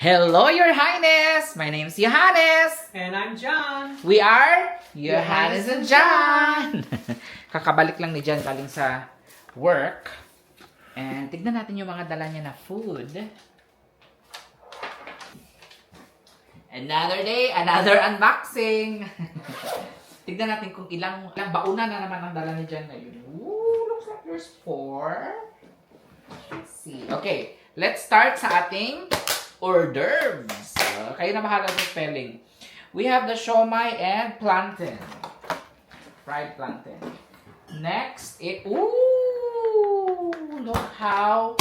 Hello, Your Highness! My name's Johannes! And I'm John. We are Johannes and John! Kakabalik lang ni John galing sa work. And tignan natin yung mga dala niya na food. Another day, another unboxing! Tignan natin kung ilang bauna na naman ang dala ni John ngayon. Ooh, looks like there's 4. Let's see. Okay, let's start sa ating hors d'oeuvres. Kayo na bahala sa spelling. We have the siomai and plantain. Fried plantain. Next, ooh, look how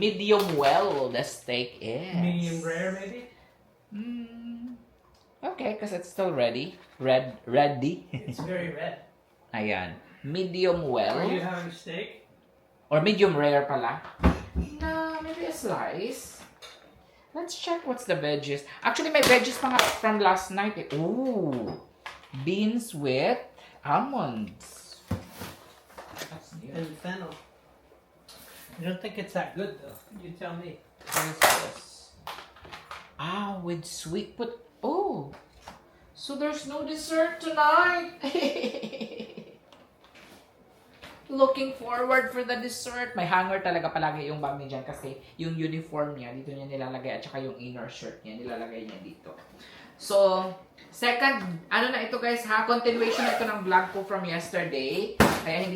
medium well the steak is. Medium rare, maybe? Okay, because it's still ready. Ready. It's very red. Ayan. Medium well. Are you having steak? Or medium rare pala. No, maybe a slice. Let's check what's the veggies. Actually, may veggies pa nga from last night. Ooh. Beans with almonds. That's new. And fennel. I don't think it's that good, though. You tell me. What is this? Ah, with sweet oh. So there's no dessert tonight. Looking forward for the dessert. May hanger talaga palagi yung bag ni Jan kasi yung uniform niya, dito niya nilalagay at saka yung inner shirt niya, nilalagay niya dito. So, second, ano na ito guys ha, continuation na ito ng vlog ko from yesterday. Kaya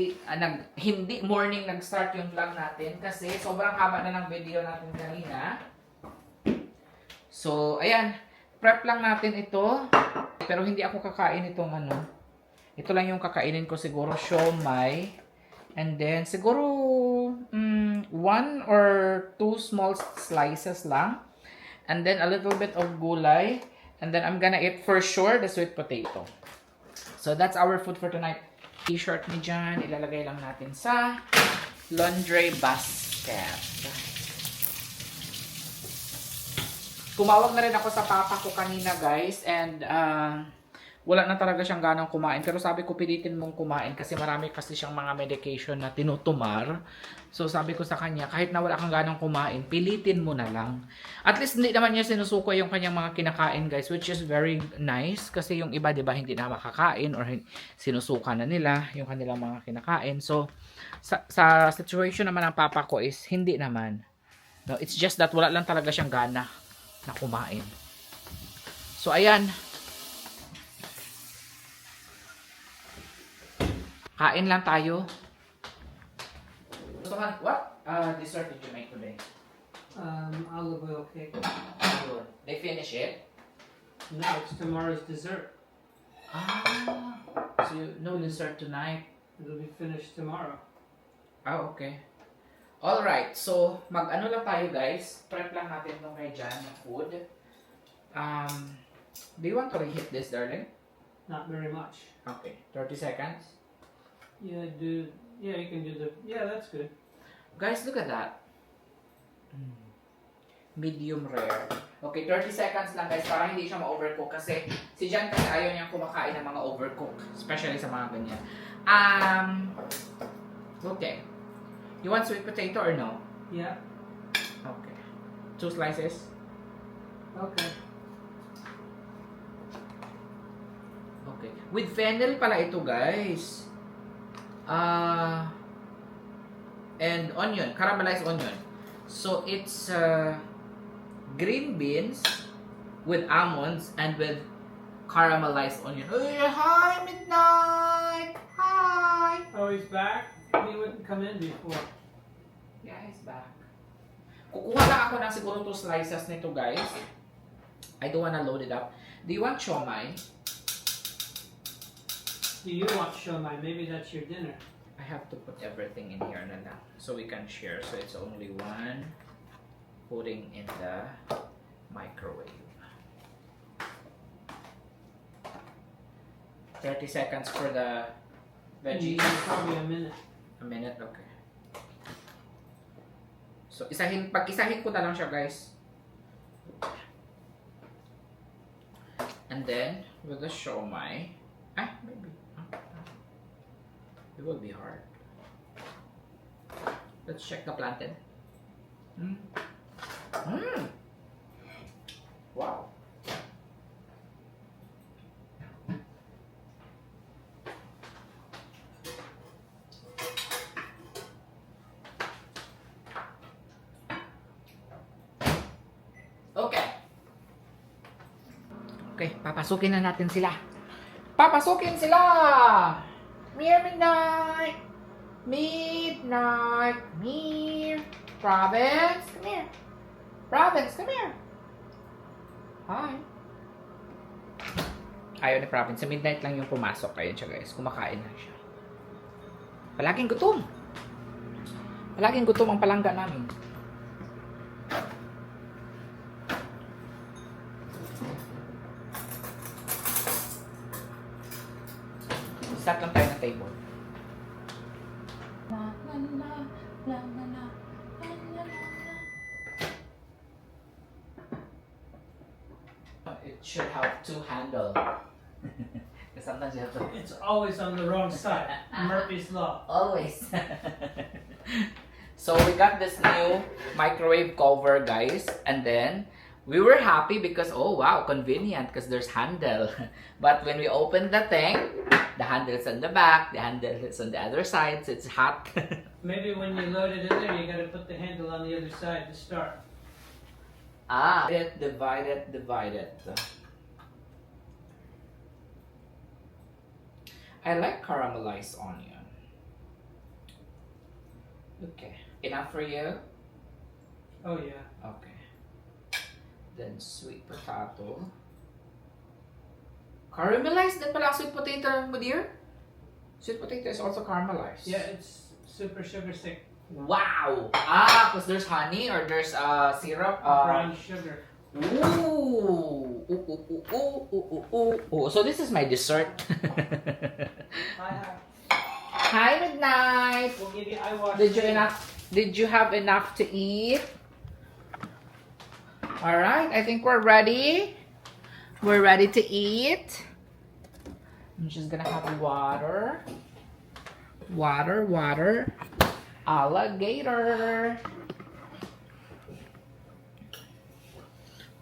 hindi morning nag-start yung vlog natin kasi sobrang haba na ng video natin kanina. So, ayan, prep lang natin ito. Pero hindi ako kakain itong ano. Ito lang yung kakainin ko siguro, siomai. And then, siguro, 1 or 2 small slices lang. And then, a little bit of gulay. And then, I'm gonna eat for sure the sweet potato. So, that's our food for tonight. T-shirt ni John, ilalagay lang natin sa laundry basket. Tumawag na rin ako sa papa ko kanina, guys. And, wala na talaga siyang ganang kumain. Pero sabi ko, pilitin mong kumain kasi marami kasi siyang mga medication na tinutumar. So sabi ko sa kanya, kahit na wala kang ganang kumain, pilitin mo na lang. At least hindi naman niya sinusuko yung kanyang mga kinakain, guys, which is very nice. Kasi yung iba, di ba, hindi na makakain or sinusuka na nila yung kanilang mga kinakain. So, sa situation naman ng papa ko is, hindi naman. No, it's just that wala lang talaga siyang gana na kumain. So, ayan. Kain lang tayo. So, what dessert did you make today? Olive oil cake. Good. They finish it? No, it's tomorrow's dessert. Ah, so no dessert tonight? It'll be finished tomorrow. Ah, okay. Alright, so mag-ano lang tayo guys. Prep lang natin nung kay Jan na food. Do you want to reheat this, darling? Not very much. Okay, 30 seconds. Yeah, you can do yeah, that's good. Guys, look at that. Medium rare. Okay, 30 seconds lang guys para hindi siya ma-overcook kasi si Jan kasi ayaw niyang kumakain ng mga overcook. Especially sa mga ganyan. Okay. You want sweet potato or no? Yeah. Okay. 2 slices? Okay. Okay. With fennel pala ito guys. And onion, caramelized onion. So it's green beans with almonds and with caramelized onion. Hi, Midnight! Hi! Oh, he's back? He wouldn't come in before. Yeah, he's back. Kukuha lang ako ng siguro 2 slices nito guys. I don't wanna load it up. Do you want siomai? Do you want siomai? Maybe that's your dinner. I have to put everything in here na lang so we can share. So it's only 1 putting in the microwave. 30 seconds for the veggies. Probably a minute. A minute, okay. So pag-isahin ko na lang siya guys. And then with the siomai, maybe. It will be hard. Let's check the plantain. Okay. Okay, papasukin na natin sila. Papasukin sila! Midnight! Midnight! Province, come here. Province, come here. Hi. Ayaw ni Province. Sa midnight lang yung pumasok. Ayun siya guys. Kumakain na siya. Palaging gutom. Palaging gutom ang palangga namin. Start lang tayo ng table. La, la, la, la, la, la, la, la, la. It should have two handles. Sometimes you have to... It's always on the wrong side. Murphy's Law. Always. So we got this new microwave cover, guys, and then we were happy because oh wow, convenient because there's handle. But when we opened the thing, the handle is on the back, the handle is on the other side, so it's hot. Maybe when you load it in there, you gotta put the handle on the other side to start. Ah, divide it. I like caramelized onion. Okay, enough for you? Oh yeah. Okay. Then sweet potato. Caramelized din pala sweet potato mo, dear? Sweet potato is also caramelized. Yeah, it's super sugar stick. Wow! Ah, because there's honey or there's syrup. Brown sugar. Ooh. So this is my dessert. Hi, Midnight. We'll give you eye wash. Did you have enough to eat? All right, I think we're ready. We're ready to eat. I'm just gonna have water. Water. Alligator.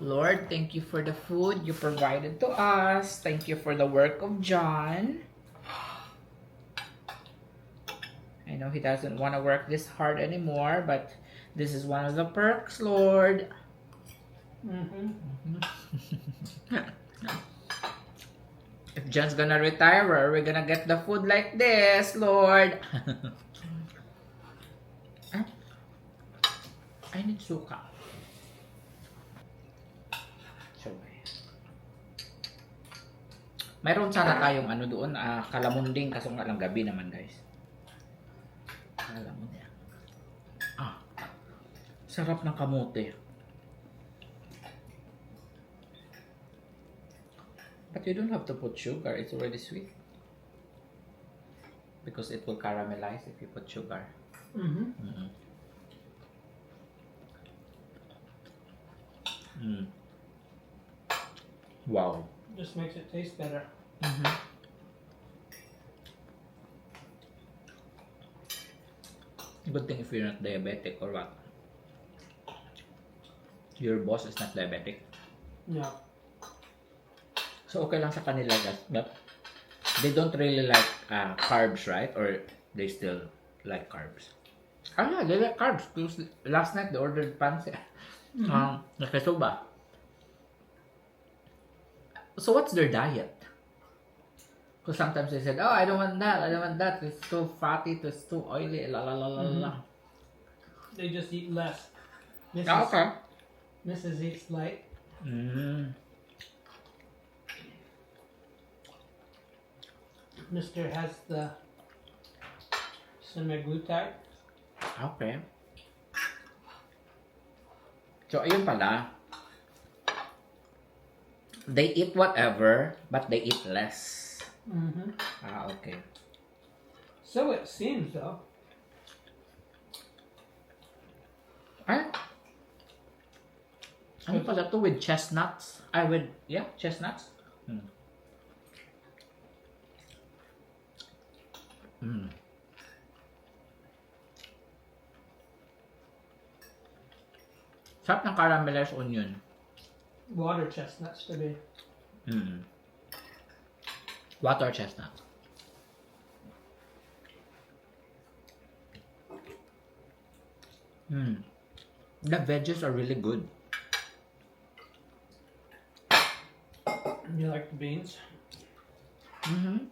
Lord, thank you for the food you provided to us. Thank you for the work of John. I know he doesn't want to work this hard anymore, but this is one of the perks, Lord. If John's gonna retire, we're gonna get the food like this, Lord. I need suka. Mayroon sana tayong ano doon, kalamunding, kaso nga lang gabi naman, guys. Kalamunding. Sarap ng kamote. But you don't have to put sugar, it's already sweet. Because it will caramelize if you put sugar. Wow. Just makes it taste better. Good thing if you're not diabetic or what. Your boss is not diabetic. Yeah. So okay lang sa kanila that they don't really like carbs, right? Or they still like carbs? Oh yeah, they like carbs. Because last night they ordered pancit. Nakasuba. So what's their diet? Because sometimes they said, oh, I don't want that. It's too fatty, it's too oily, la la la la la. They just eat less. Okay. Mrs. eats light. Mr. has the semaglutide. Okay. So, ayun pala. They eat whatever, but they eat less. Okay. So it seems, though. Ano pala to with chestnuts? Chestnuts. Sarap ng caramelized onion. Water chestnuts to be. Water chestnut. The veggies are really good. You like the beans? Mhm.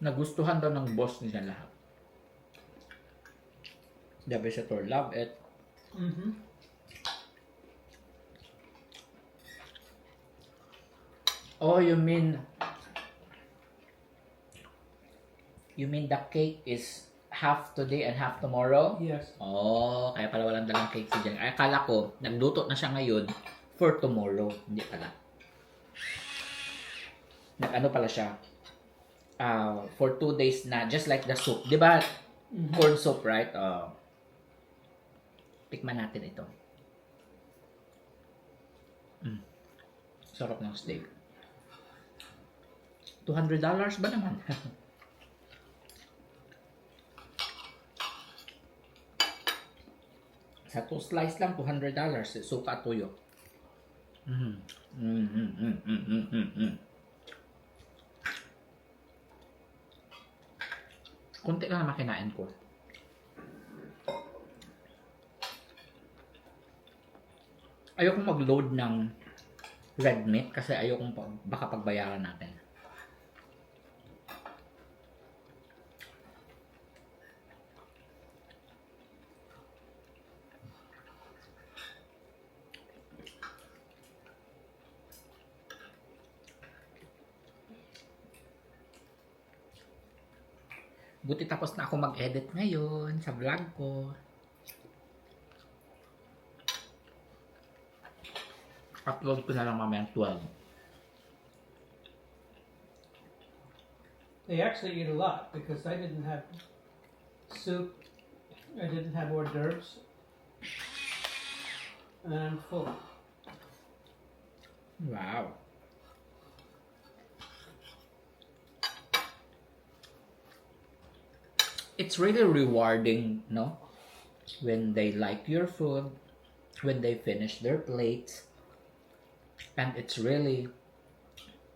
Nagustuhan daw ng boss nila lahat. The visitor love it. Mm-hmm. Oh, you mean the cake is half today and half tomorrow? Yes. Oh, kaya pala walang dalang cake si Jen. Ay, akala ko, nagluto na siya ngayon for tomorrow. Hindi pala. Nag-ano pala siya? For 2 days na, just like the soup. Di ba? Mm-hmm. Corn soup, right? Tikman natin ito. Sarap ng steak. $200 ba naman? Sa 2 slice lang, $200. Suka at tuyo. Kunti lang naman kinain ko. Ayokong mag-load ng red meat kasi ayokong baka pagbayaran natin. Buti tapos na ako mag-edit ngayon sa vlog ko. Upload ko na lang mamaya 12. They actually eat a lot because I didn't have soup. I didn't have hors d'oeuvres. And I'm full. Wow. It's really rewarding, no? When they like your food, when they finish their plates. And it's really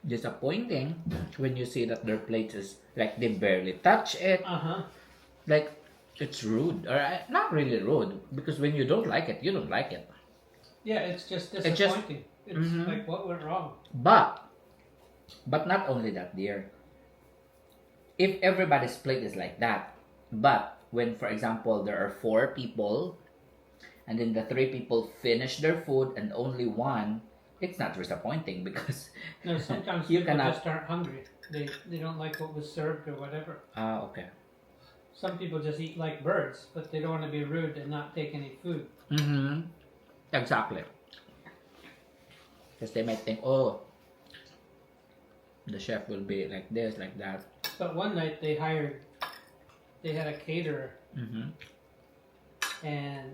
disappointing when you see that their plate is like they barely touch it. Like it's rude, or not really rude, because when you don't like it, you don't like it. Yeah, it's just It just- disappointing. It's like, what went wrong? But not only that, dear. If everybody's plate is like that, but when, for example, there are 4 people, and then the 3 people finish their food and only 1, it's not disappointing because No, sometimes You people cannot- just aren't hungry. They don't like what was served or whatever. okay. Some people just eat like birds, but they don't want to be rude and not take any food. Exactly. Because they might think, oh, the chef will be like this, like that. But one night they had a caterer, and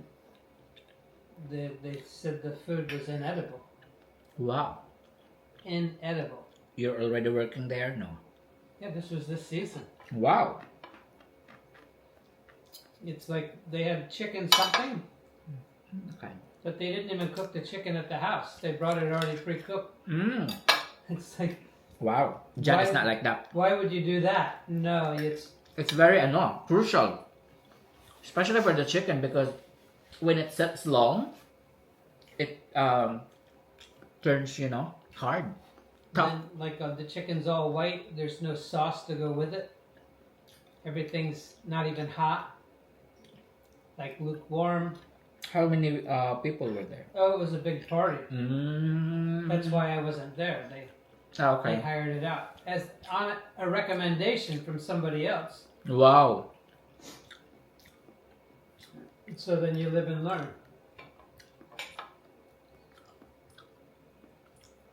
they said the food was inedible. Wow. Inedible. You're already working there? No. Yeah, this was this season. Wow. It's like they had chicken something, Okay. but they didn't even cook the chicken at the house. They brought it already pre-cooked. It's like, Wow. Jan is Why- not like that. why would you do that? No, It's very crucial. Especially for the chicken because when it sets long, it turns, hard. Tough. then like the chicken's all white. There's no sauce to go with it. Everything's not even hot, like lukewarm. How many people were there? Oh, it was a big party. That's Mm. why I wasn't there. They Okay. hired it out as on a recommendation from somebody else. Wow. So then you live and learn.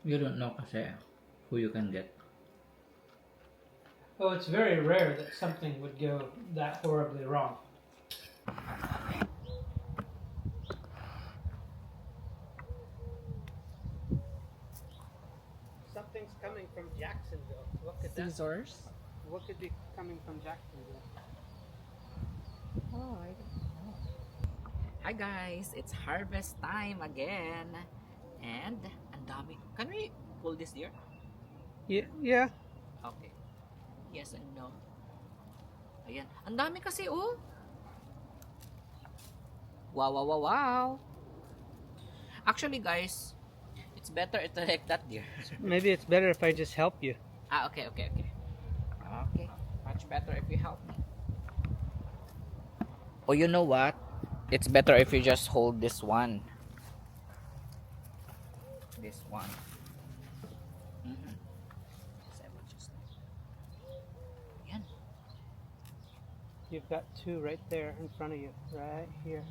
You don't know kasi who you can get. Oh, it's very rare that something would go that horribly wrong. Something's coming from Jacksonville. What could Scissors? What could be coming from Jacksonville? Oh, I don't know. Hi guys, it's harvest time again. And ang dami. Can we pull this here? Yeah. Okay. Yes and no. Ayan. Ang dami kasi oh. Wow, wow, wow, wow. Actually, guys, it's better to like that, dear. Maybe it's better if I just help you. Okay. Okay, much better if you help me. Oh, you know what? It's better if you just hold this one. This one. Mhm. So I will just- Yan. You've got two right there in front of you, right here.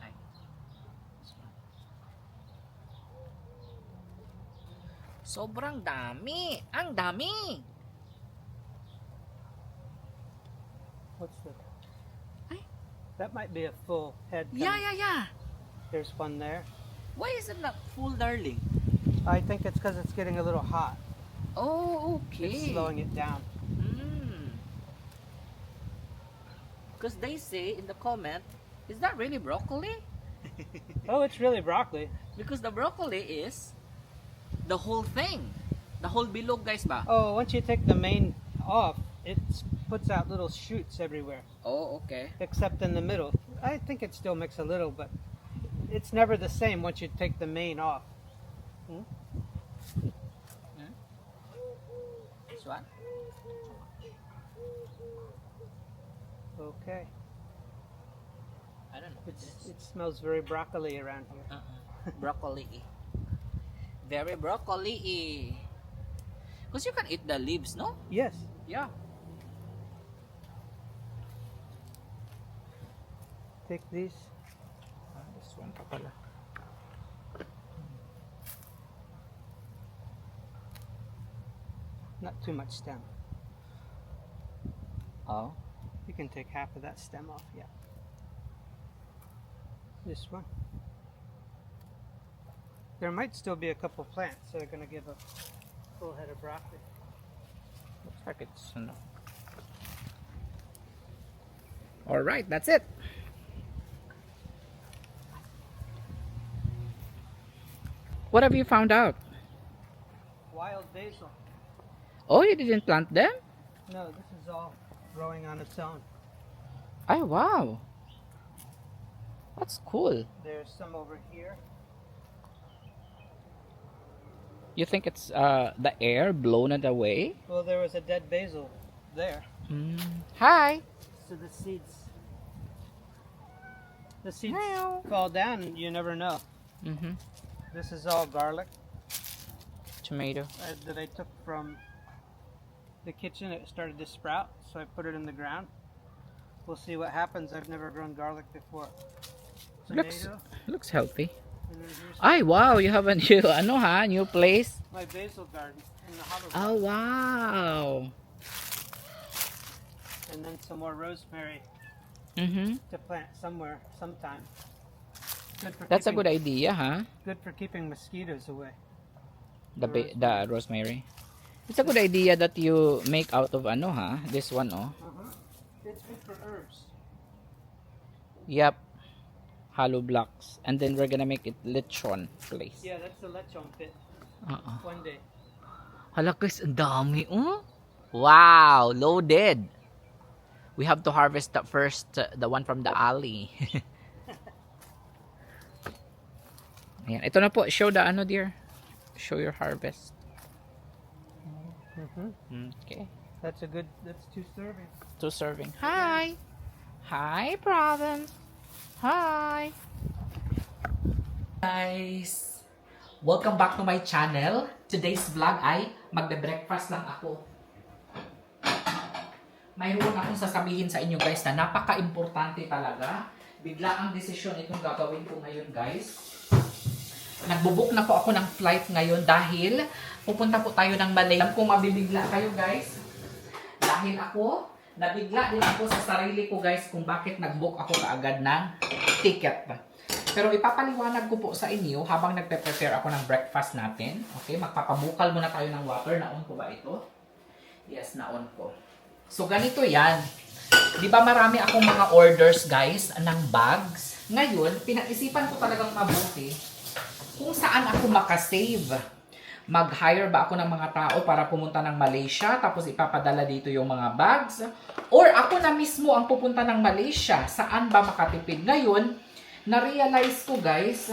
Ay. This one. Sobrang dami. Ang dami. What's the? Ay. That might be a full head. Yeah. There's one there. Why is it not full, darling? I think it's because it's getting a little hot. Oh, okay. It's slowing it down. Because they say in the comment, is that really broccoli? Oh, it's really broccoli. Because the broccoli is the whole thing. The whole bilog, guys, ba? Oh, once you take the main off, it puts out little shoots everywhere, Oh, okay. except in the middle. I think it still makes a little, but it's never the same once you take the main off. This one? Okay. I don't know. It smells very broccoli around here. Broccoli. Very broccoli. Because you can eat the leaves, no? Yes. Yeah. Take these. This one pa pala. Not too much stem. Oh. You can take half of that stem off, yeah. This one. There might still be a couple plants that are going to give a full head of broccoli. Looks like it's ano. Alright, that's it. What have you found out? Wild basil. Oh, you didn't plant them? No, this is all growing on its own. Ay, wow. That's cool. There's some over here. You think it's the air blown it away? Well, there was a dead basil there. Hi. So the seeds Meow. fall down and you never know. Mm-hmm. This is all garlic Tomato. that I took from the kitchen. It started to sprout, so I put it in the ground. We'll see what happens. I've never grown garlic before. Tomato. Looks healthy. And then here's Ay, wow, you have a new new place. my basil garden in the hollow. Oh, wow. And then some more rosemary Mm-hmm. to plant somewhere, sometime. Good for That's a keeping, good idea, huh? Good for keeping mosquitoes away. The rosemary. It's a good idea that you make out of this one, oh. It's good for herbs. Yep. Hollow blocks. And then we're gonna make it lechon place. Yeah, that's the lechon pit. One day. Hala guys, ang dami, oh. Wow, loaded. We have to harvest the first, the one from the alley. Ayan, ito na po. Show the dear. Show your harvest. Okay. That's two servings. 2 serving. Hi! Hi, Province! Hi! Guys! Welcome back to my channel. Today's vlog ay magbe-breakfast lang ako. Mayroon akong sasabihin sa inyo guys na napaka-importante talaga. Bigla ang desisyon itong gagawin ko ngayon guys. Nagbubook na po ako ng flight ngayon dahil pupunta po tayo ng Malaysia. Alam kong mabibigla kayo guys. Dahil ako, nabigla din ako sa sarili ko guys kung bakit nag-book ako kaagad ng ticket. Pero ipapaliwanag ko po sa inyo habang nagpe-prepare ako ng breakfast natin. Okay, magpapabukal muna tayo ng water. Na-on ko ba ito? Yes, na-on ko. So, ganito yan. Di ba marami akong mga orders, guys, ng bags? Ngayon, pinag-isipan ko talagang mabuti kung saan ako makasave. Mag-hire ba ako ng mga tao para pumunta ng Malaysia, tapos ipapadala dito yung mga bags? Or ako na mismo ang pupunta ng Malaysia? Saan ba makatipid? Ngayon, na-realize ko, guys,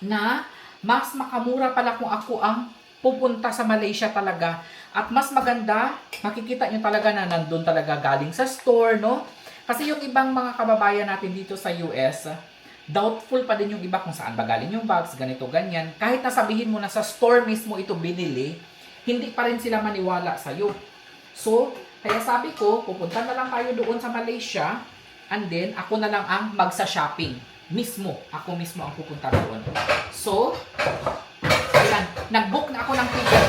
na mas makamura pala kung ako ang pupunta sa Malaysia talaga. At mas maganda, makikita nyo talaga na nandun talaga galing sa store, no? Kasi yung ibang mga kababayan natin dito sa US, doubtful pa din yung iba kung saan ba galing yung bags, ganito, ganyan. Kahit nasabihin mo na sa store mismo ito binili, hindi pa rin sila maniwala sa'yo. So, kaya sabi ko, pupunta na lang tayo doon sa Malaysia, and then ako na lang ang magsa-shopping. Mismo, ako mismo ang pupunta doon. So, ayan, nag-book na ako ng ticket.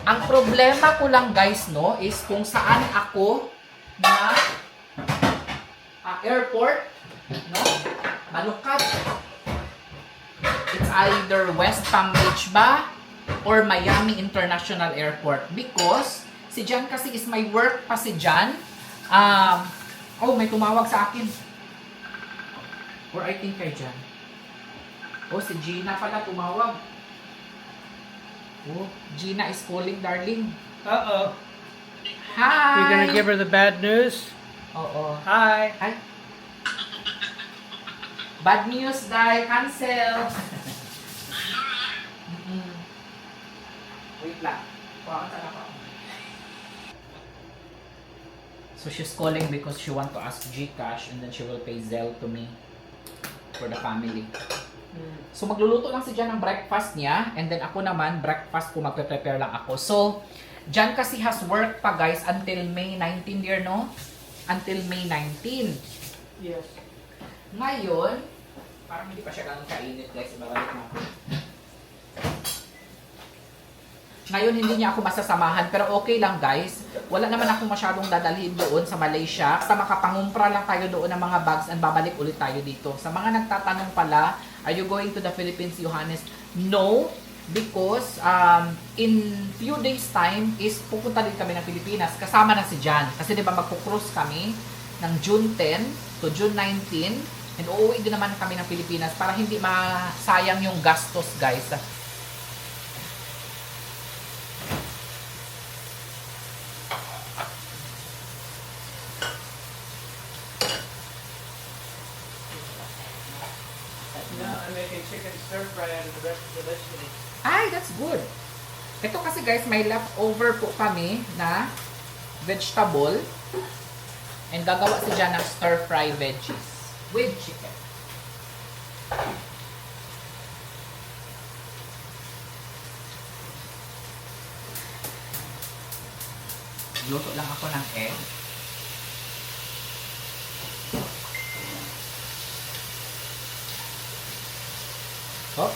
Ang problema ko lang guys, no, is kung saan ako na airport, no, malukad. It's either West Palm Beach ba or Miami International Airport because si Jan kasi is my work pa si Jan. Oh, may tumawag sa akin. Or I think kay Jan. Oh, si Gina pala tumawag. Oh, Gina is calling, darling. Uh-oh. Hi! You're gonna give her the bad news? Oo. Hi. Ay. Bad news, Dai. Cancel. Wait lang. So she's calling because she want to ask GCash and then she will pay Zelle to me for the family. So magluluto lang si Jan ng breakfast niya and then ako naman, breakfast ko magpe-prepare lang ako. So, Jan kasi has work pa guys until May 19 year, no? Until May 19. Yes. Ngayon, parang hindi pa siya ganun kainit guys. Ibabalik natin. Ngayon, hindi niya ako masasamahan. Pero okay lang guys. Wala naman akong masyadong dadalhin doon sa Malaysia. Basta makapangumpra lang tayo doon ng mga bags and babalik ulit tayo dito. Sa mga nagtatanong pala, are you going to the Philippines, Johannes? No. Because in few days time is pupunta din kami ng Pilipinas. Kasama na si Jan. Kasi di ba magpo-cruise kami ng June 10 to June 19. And uuwi din naman kami ng Pilipinas para hindi masayang yung gastos guys. No, I'm making chicken stir fry out of the rest of the vegetables. Ay, that's good. Ito kasi guys, may leftover po kami na vegetable. And gagawa si Jan ng stir-fry veggies with chicken. Luto lang ako ng egg. Oh.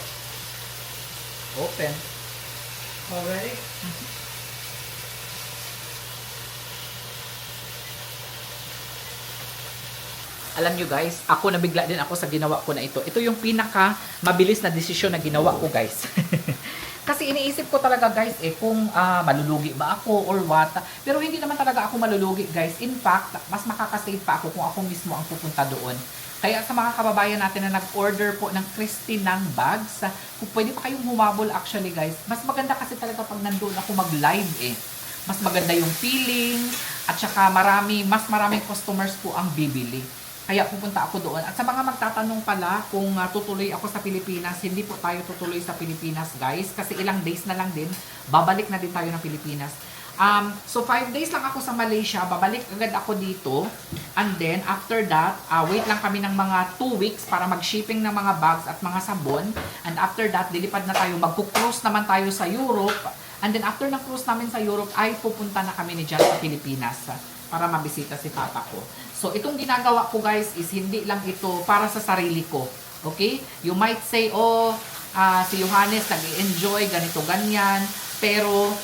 Open. Already? Alam nyo guys, ako nabigla din ako sa ginawa ko na ito. Ito yung pinaka mabilis na desisyon na ginawa ko guys. Kasi iniisip ko talaga guys kung malulugi ba ako or what. Pero hindi naman talaga ako malulugi guys. In fact, mas makakasave pa ako kung ako mismo ang pupunta doon. Kaya sa mga kababayan natin na nag-order po ng Christy ng bags, kung pwede pa kayong humabol actually guys, mas maganda kasi talaga pag nandun ako mag-live Mas maganda yung feeling at saka mas maraming customers po ang bibili. Kaya pupunta ako doon. At sa mga magtatanong pala kung tutuloy ako sa Pilipinas, hindi po tayo tutuloy sa Pilipinas guys. Kasi ilang days na lang din, babalik na din tayo ng Pilipinas. So 5 days lang ako sa Malaysia, babalik agad ako dito. And then after that, wait lang kami ng mga 2 weeks para mag-shipping ng mga bags at mga sabon. And after that, dilipad na tayo, magpo-cruise naman tayo sa Europe. And then after ng cruise namin sa Europe, ay pupunta na kami ni Jan sa Pilipinas para mabisita si papa ko. So itong ginagawa ko guys is hindi lang ito para sa sarili ko. Okay? You might say, si Johannes nag-enjoy, ganito, ganyan. Pero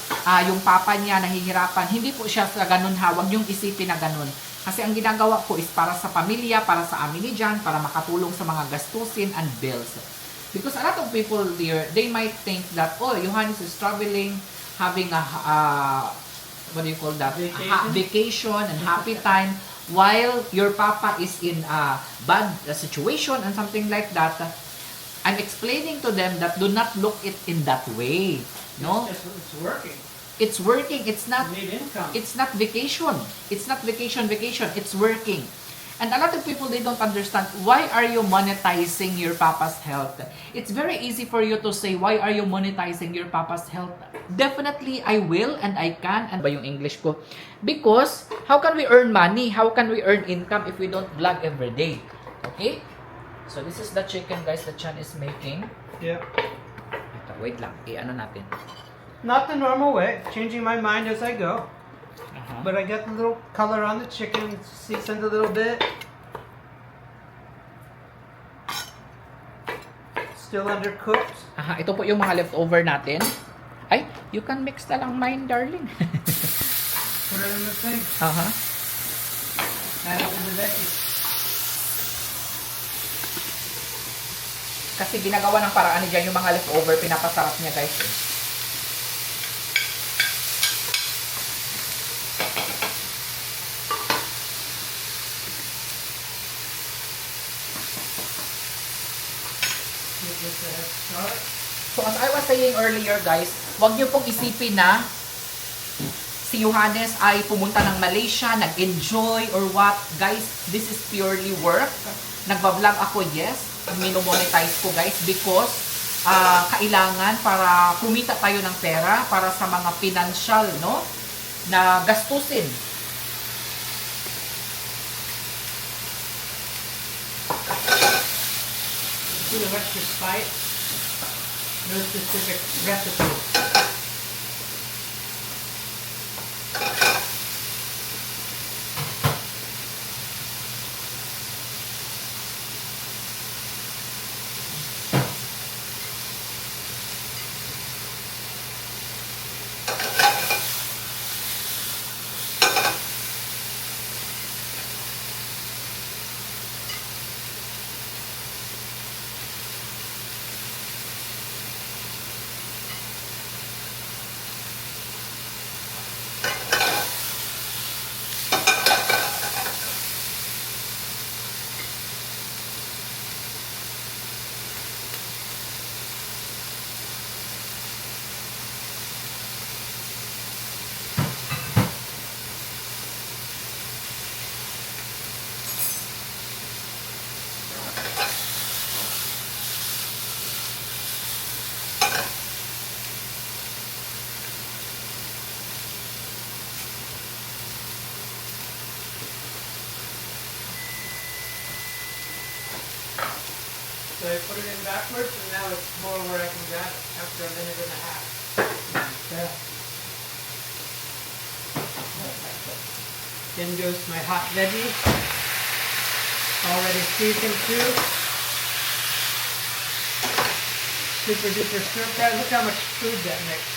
yung papa niya nahihirapan. Hindi po siya sa ganun hawag yung isipin na ganun. Kasi ang ginagawa ko is para sa pamilya, para sa amin ni Jan, para makatulong sa mga gastusin and bills. Because a lot of people there, they might think that, Johannes is traveling, having a, what do you call that? Vacation and happy time, while your papa is in a bad situation and something like that. I'm explaining to them that do not look it in that way. No? It's working. It's working. It's not You need income. It's not vacation. It's not vacation. It's working. And a lot of people, they don't understand, why are you monetizing your Papa's Health? It's very easy for you to say, why are you monetizing your Papa's Health? Definitely, I will and I can. And ba yung English ko? Because, how can we earn money? How can we earn income if we don't vlog every day? Okay? So, this is the chicken, guys, that Chan is making. Yeah. Ito, wait lang. I-ano natin. Not the normal way, changing my mind as I go. Uh-huh. But I got the little color on the chicken, seasoned a little bit. Still undercooked. Aha, ito po yung mga leftover natin. Ay, you can mix na lang mine, darling. Put it in the thing. Aha. Add it to the veggies. Kasi ginagawa ng paraan niya yung mga leftover, pinapasarap niya, guys. So as I was saying earlier, guys, wag niyo pong isipin na si Johannes ay pumunta ng Malaysia, nag-enjoy or what. Guys, this is purely work. Nagba-vlog ako, yes. Minomonetize ko, guys, because kailangan para kumita tayo ng pera para sa mga financial, no, na gastusin. See the extra spice? No specific recipe. So I put it in backwards, and now it's more where I can grab it after a minute and a half. Yeah. Then goes my hot veggie, already seasoned too. Super duper stir fry. Look how much food that makes.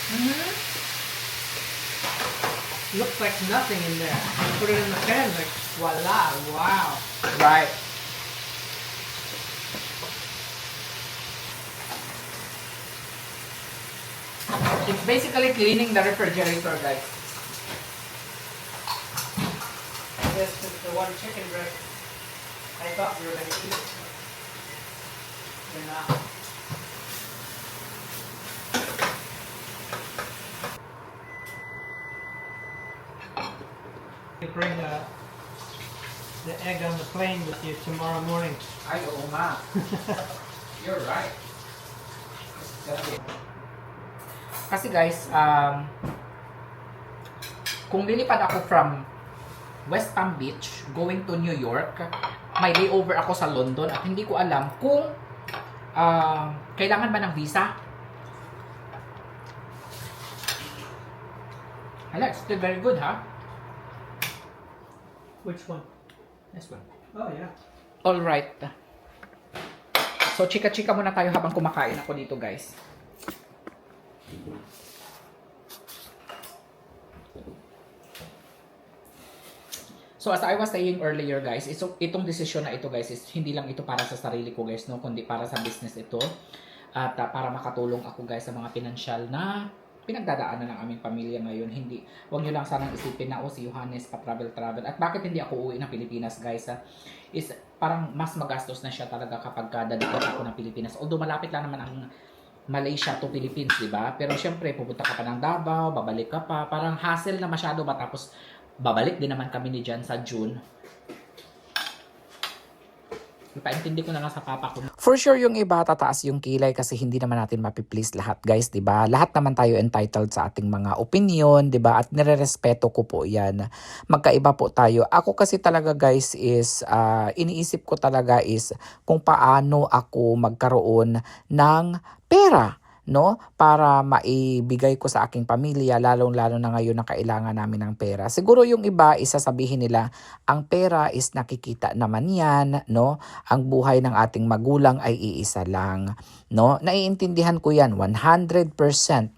Looks like nothing in there. You put it in the pan, like voila, wow. Right. It's basically cleaning the refrigerator, guys. This is the one chicken breast I thought we were going to eat. We're not. You bring the egg on the plane with you tomorrow morning. Ay, oo nga. You're right. Kasi guys, kung lilipad ako from West Palm Beach going to New York, may layover ako sa London at hindi ko alam kung kailangan ba ng visa. Hala, it's still very good, ha? Which one? This one. Oh, yeah. Alright. So, chika-chika muna tayo habang kumakain ako dito, guys. So, as I was saying earlier, guys, itong desisyon na ito, guys, is hindi lang ito para sa sarili ko, guys, no? Kundi para sa business ito. At para makatulong ako, guys, sa mga pinansyal na pinagdadaanan ng aming pamilya ngayon. Huwag nyo lang sanang isipin na, si Johannes pa-travel. At bakit hindi ako uwi ng Pilipinas, guys, is parang mas magastos na siya talaga kapag dadaan ako ng Pilipinas. Although malapit lang naman ang Malaysia to Philippines, di ba? Pero syempre, pupunta ka pa ng Davao, babalik ka pa. Parang hassle na masyado ba? Tapos, babalik din naman kami ni Jan sa June. Ipaintindi ko na lang sa papa ko. For sure, yung iba tataas yung kilay kasi hindi naman natin mapiplease lahat, guys, 'di ba? Lahat naman tayo entitled sa ating mga opinion, 'di ba? At nirerespeto ko po 'yan. Magkaiba po tayo. Ako kasi talaga, guys, is iniisip ko talaga is kung paano ako magkaroon ng pera, no? Para maibigay ko sa aking pamilya, lalong-lalo na ngayon na kailangan namin ng pera. Siguro yung iba, isasabihin nila, ang pera is nakikita naman yan, no? Ang buhay ng ating magulang ay iisa lang, no? Naiintindihan ko yan, 100%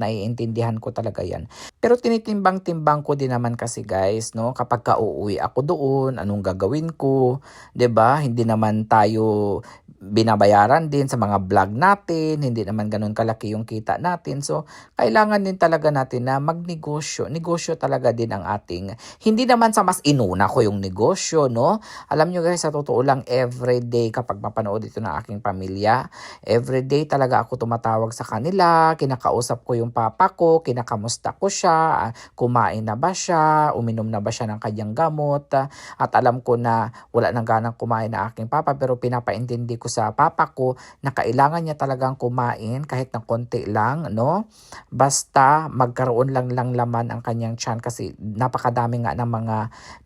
naiintindihan ko talaga yan. Pero tinitimbang-timbang ko din naman kasi, guys, no? Kapag uuwi ako doon, anong gagawin ko? 'Di ba? Hindi naman tayo binabayaran din sa mga vlog natin, hindi naman ganun kalaki yung kita natin. So, kailangan din talaga natin na magnegosyo. Negosyo talaga din ang ating, hindi naman sa mas inuna ko yung negosyo, no? Alam nyo, guys, sa totoo lang, everyday kapag mapanood ito ng aking pamilya, everyday talaga ako tumatawag sa kanila, kinakausap ko yung papa ko, kinakamusta ko siya, kumain na ba siya, uminom na ba siya ng kanyang gamot, at alam ko na wala nang ganang kumain na aking papa, pero pinapaintindi ko sa papa ko na kailangan niya talagang kumain kahit ng konti lang, no? Basta magkaroon lang laman ang kanyang tiyan kasi napakadami nga ng mga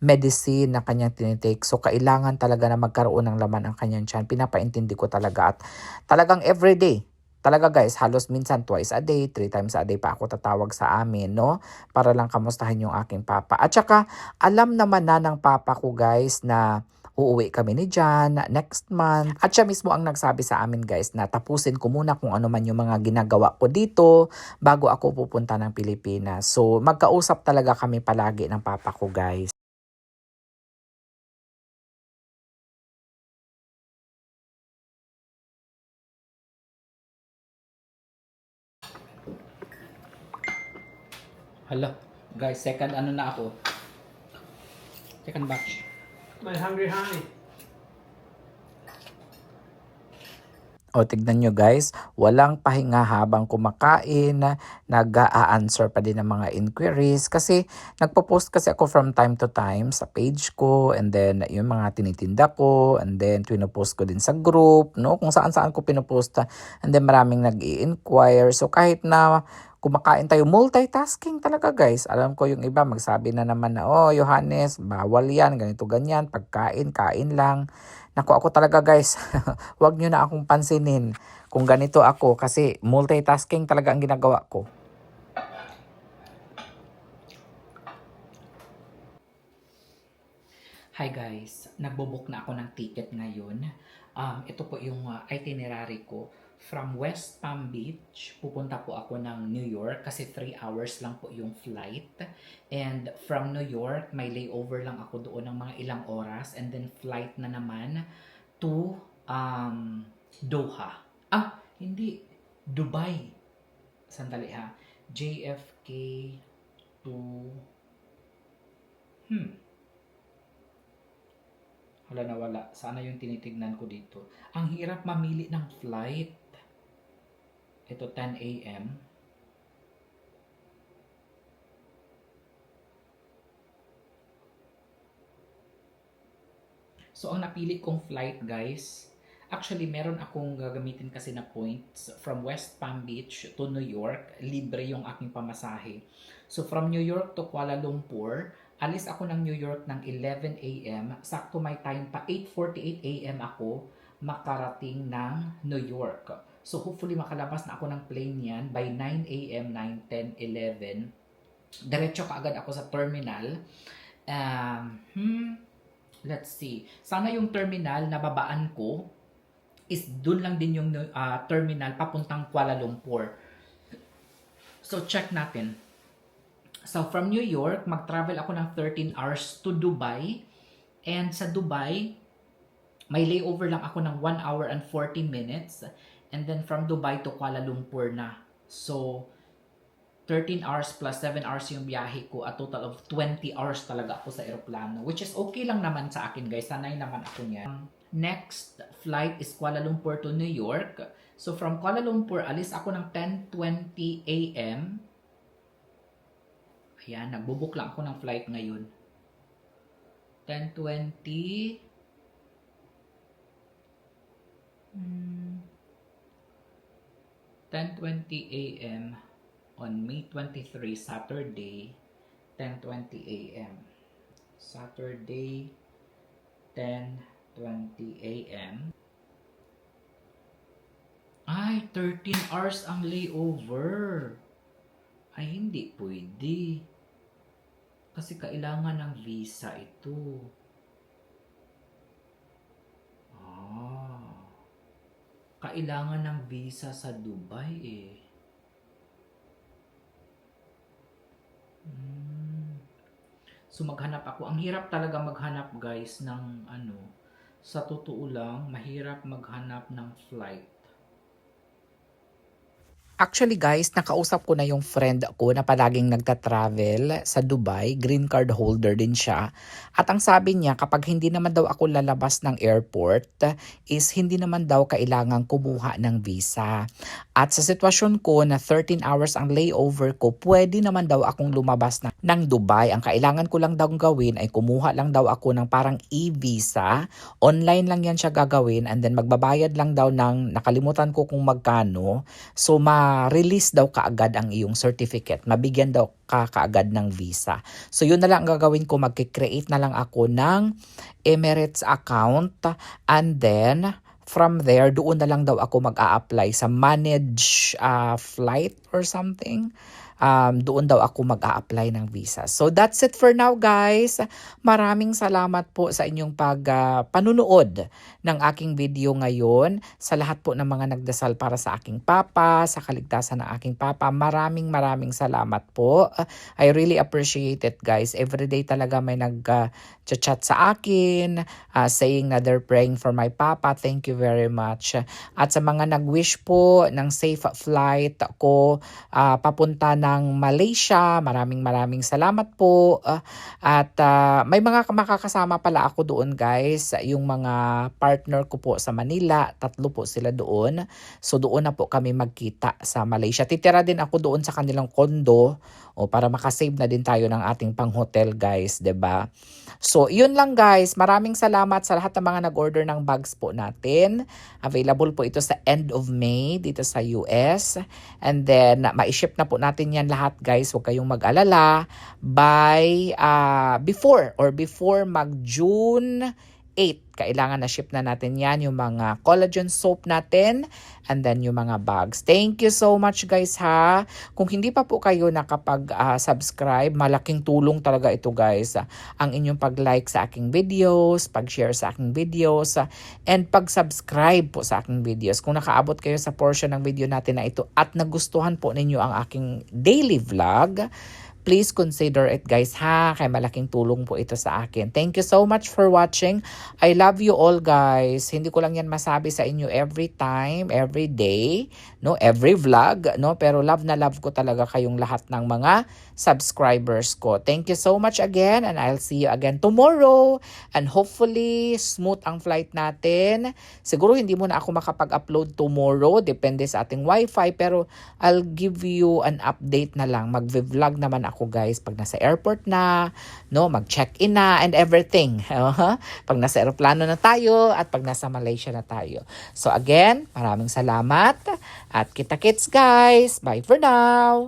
medicine na kanyang tinitake. So, kailangan talaga na magkaroon ng laman ang kanyang tiyan. Pinapaintindi ko talaga at talagang everyday. Talaga, guys, halos minsan twice a day, 3 times a day pa ako tatawag sa amin, no? Para lang kamustahin yung aking papa. At saka, alam naman na ng papa ko, guys, na uuwi kami ni Jan next month. At siya mismo ang nagsabi sa amin, guys, na tapusin ko muna kung ano man yung mga ginagawa ko dito bago ako pupunta ng Pilipinas. So, magkausap talaga kami palagi ng papa ko, guys. Hala, guys, second ano na ako. Second batch. My hungry honey. O tignan nyo, guys, walang pahinga habang kumakain, nag-a-answer pa din ng mga inquiries kasi nagpo-post kasi ako from time to time sa page ko and then yung mga tinitinda ko and then pinopost ko din sa group, no? Kung saan-saan ko pinopost and then maraming nag-i-inquire. So kahit na kumakain tayo, multitasking talaga, guys. Alam ko yung iba magsabi na naman na, oh, Johannes, bawal yan, ganito, ganyan, pagkain, kain lang. Naku, ako talaga, guys, wag nyo na akong pansinin kung ganito ako kasi multitasking talaga ang ginagawa ko. Hi guys, nagbo-book na ako ng ticket ngayon. Ito po yung itinerary ko. From West Palm Beach, pupunta po ako ng New York kasi 3 hours lang po yung flight. And from New York, may layover lang ako doon ng mga ilang oras. And then flight na naman to Doha. Hindi. Dubai. Sandali ha. JFK to... Wala na wala. Sana yung tinitignan ko dito. Ang hirap mamili ng flight. Ito 10 a.m. So, ang napili kong flight, guys, actually, meron akong gagamitin kasi na points from West Palm Beach to New York. Libre yung aking pamasahe. So, from New York to Kuala Lumpur, alis ako ng New York ng 11 a.m. Sakto may time pa, 8:48 a.m. ako makarating ng New York. So, hopefully, makalabas na ako ng plane yan by 9 a.m., 9, 10, 11. Diretso ka agad ako sa terminal. Let's see. Sana yung terminal na babaan ko is dun lang din yung terminal papuntang Kuala Lumpur. So, check natin. So, from New York, mag-travel ako ng 13 hours to Dubai. And sa Dubai, may layover lang ako ng 1 hour and 40 minutes. And then from Dubai to Kuala Lumpur na. So, 13 hours plus 7 hours yung biyahe ko. A total of 20 hours talaga ako sa eroplano. Which is okay lang naman sa akin, guys. Sanay naman ako niyan. Next flight is Kuala Lumpur to New York. So from Kuala Lumpur, alis ako ng 10:20 a.m. Ayan, nagbubook lang ako ng flight ngayon. 10:20 10:20 a.m. on May 23, Saturday, 10:20 a.m. Saturday, 10:20 a.m. Ay, 13 hours ang layover. Ay, hindi pwede. Kasi kailangan ng visa ito. Kailangan ng visa sa Dubai eh. So maghanap ako. Ang hirap talaga maghanap guys ng sa totoo lang, mahirap maghanap ng flight. Actually guys, nakausap ko na yung friend ko na palaging nagta-travel sa Dubai, green card holder din siya. At ang sabi niya, kapag hindi naman daw ako lalabas ng airport, is hindi naman daw kailangang kumuha ng visa. At sa sitwasyon ko na 13 hours ang layover ko, pwede naman daw akong lumabas ng Dubai. Ang kailangan ko lang daw gawin ay kumuha lang daw ako ng parang e-visa. Online lang yan siya gagawin and then magbabayad lang daw ng, nakalimutan ko kung magkano. So ma-release daw kaagad ang iyong certificate. Mabigyan daw ka kaagad ng visa. So yun na lang ang gagawin ko. Mag-create na lang ako ng Emirates account and then from there, doon na lang daw ako mag-a-apply sa manage flight or something. Doon daw ako mag-a-apply ng visa. So that's it for now guys. Maraming salamat po sa inyong panunood ng aking video ngayon. Sa lahat po ng mga nagdasal para sa aking papa, sa kaligtasan ng aking papa. Maraming salamat po. I really appreciate it guys. Everyday talaga may nag-chat sa akin saying na they're praying for my papa. Thank you very much. At sa mga nag-wish po ng safe flight ko papunta ng Malaysia, maraming salamat po. At may mga makakasama pala ako doon guys, yung mga partner ko po sa Manila, 3 po sila doon. So doon na po kami magkita sa Malaysia. Titira din ako doon sa kanilang kondo para makasave na din tayo ng ating pang-hotel guys, 'di ba? So, yun lang guys. Maraming salamat sa lahat ng mga nag-order ng bags po natin. Available po ito sa end of May dito sa US. And then, ma-ship na po natin yan lahat guys. Huwag kayong mag-alala. By, before mag-June 8, kailangan na ship na natin yan. Yung mga collagen soap natin. And then yung mga bags. Thank you so much guys ha. Kung hindi pa po kayo nakapag-subscribe, malaking tulong talaga ito guys. Ang inyong pag-like sa aking videos, pag-share sa aking videos, and pag-subscribe po sa aking videos. Kung nakaabot kayo sa portion ng video natin na ito at nagustuhan po ninyo ang aking daily vlog, please consider it guys ha. Kaya malaking tulong po ito sa akin. Thank you so much for watching. I love you all guys. Hindi ko lang yan masabi sa inyo every time, every day, no, every vlog, no, pero love na love ko talaga kayong lahat ng mga subscribers ko. Thank you so much again and I'll see you again tomorrow and hopefully smooth ang flight natin. Siguro hindi muna ako makapag-upload tomorrow, depende sa ating wifi, pero I'll give you an update na lang. Mag-vlog naman ako guys pag nasa airport na, no, mag-check-in na and everything. Pag nasa aeroplano na tayo at pag nasa Malaysia na tayo. So again, maraming salamat at kita-kits guys. Bye for now.